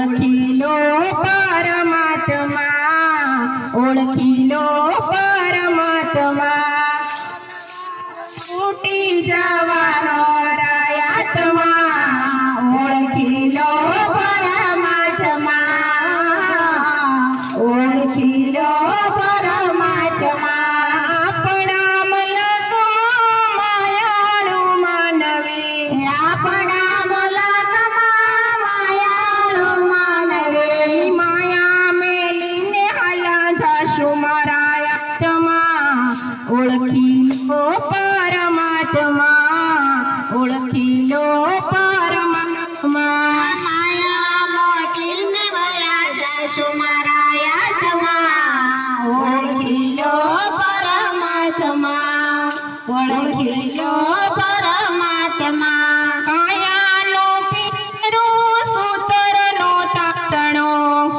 ઓળખી લો પરમાત્મા, ઓળખી લો પરમાત્મા, છૂટી જવાનો રાયાત્મા, ઓળખી લો પરમાત્મા, ઓળખી લો પરમાત્મા. આપણા મલકમાં માયાળુ માનવી, આપણા મલકમાં માયાળુ માનવી, માયા મેલીને હાલા જાશું મારા આત્મા, ઓળખી લો પરમાત્મા, ઓળખી લો પરમાત્મા. માયા મોતીને વયા જાશું મારા આત્મા, ઓળખી લો પરમાત્મા, ઓળખી લો પરમાત્મા. કાયાનો પીંજરું સૂતરનો તાતણો,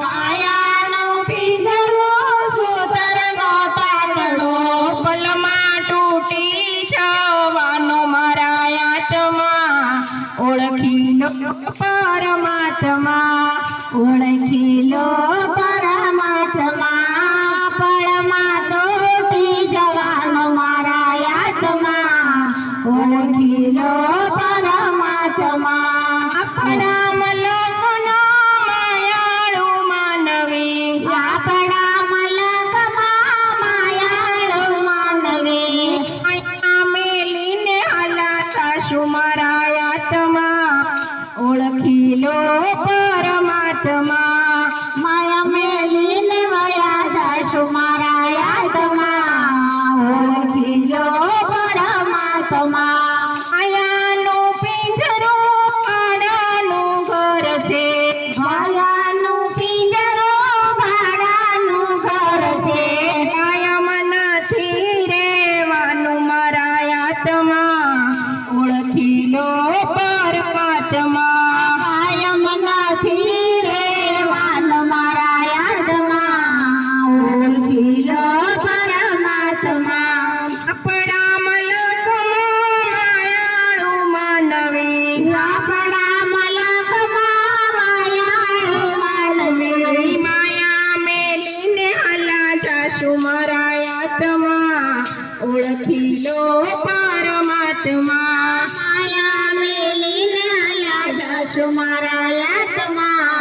કાયાનો પીંજરું સૂતરનો તાતણો, પલમાં તૂટી જવાનો મારા આત્મા, ઓળખી લો પરમાત્મા, ઓળખી લો પરમાત્મા. પળમાં તૂટી જવાનો મારા આત્મા, ઓળખી લો પરમાત્મા. આપણા મલકનો માયાળુ માનવી, આપણા મલકમાં માયાળુ માનવી, માયા મેલીને હાલા થાશું મારા આત્મા, ઓળખી લો પરમાત્મા. માયા મેલીને વયા જાશું મારા આત્મા, ઓળખી લો પરમાત્મા. માયાનું પિંજરું ભાડાનું ઘર છે, માયાનું પિંજરું ભાડાનું ઘર છે, કાયમ નથી રહેવાનું મારા આત્મા, ઓળખી લો પરમાત્મા. કાયમ નથી રહેવાનું મારા આત્મા, ઓળખી લો પરમાત્મા. આપણા મલકમાં માયાળુ માનવી, આપણા મલકમાં માયાળુ માનવી, માયા મેલીને હાલા જાશું મારા આત્મા, ઓળખી લો પરમાત્મા. માયા મેલીને હાલા જાશું મારા આત્મા,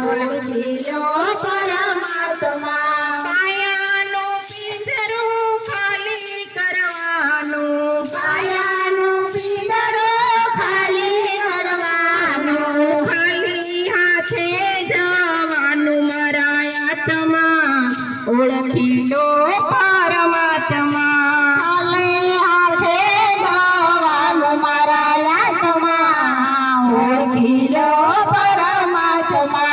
ઓળખી લો પરમાત્મા. માયાનું પિંજરું ખાલી કરવાનું, માયાનું પિંજરું ખાલી કરવાનું, ખાલી હાથે જવાનું મારા આત્મા, ઓળખી લો પરમાત્મા. ખાલી હાથે જવાનું મારા આત્મા, ઓળખી લો પરમાત્મા.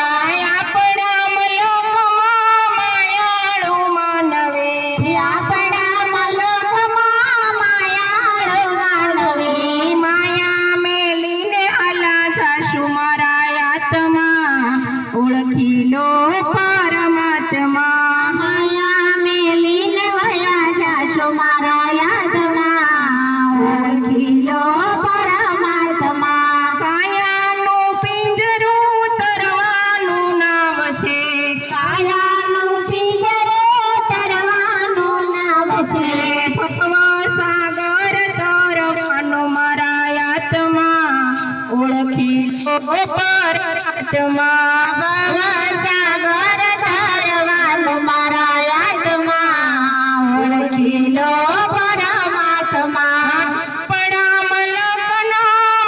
આપણા મલકમાં માયાળુ માનવી, આપણા મલકમાં માયાળુ માનવી, માયા મેલીને હાલા જાશું મારા આત્મા, ઓળખી લો પરમાત્મા. માયા મેલીને વયા જાશું મારા આત્મા, ઓળખી લો પરમાત્મા. કાયાનું પિંજરું તરવાનું નામ છે, કાયાનું પિંજરું તરવાનું નામ છે, ભવસાગર તરવાનો મારા આત્મા, ઓળખી લો પરમાત્મા. ભવસાગર તરવાનું મારા આત્મા, ઓળખી લો પરમાત્મા. આપણા મલકનો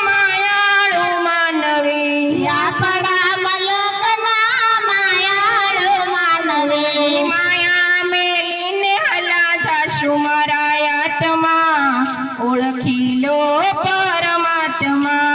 માયાળુ માનવી, આપણા મલકના માયાળુ માનવી, માયા મેલીને હાલા જાશું મારા આત્મા, ઓળખી લો પરમાત્મા.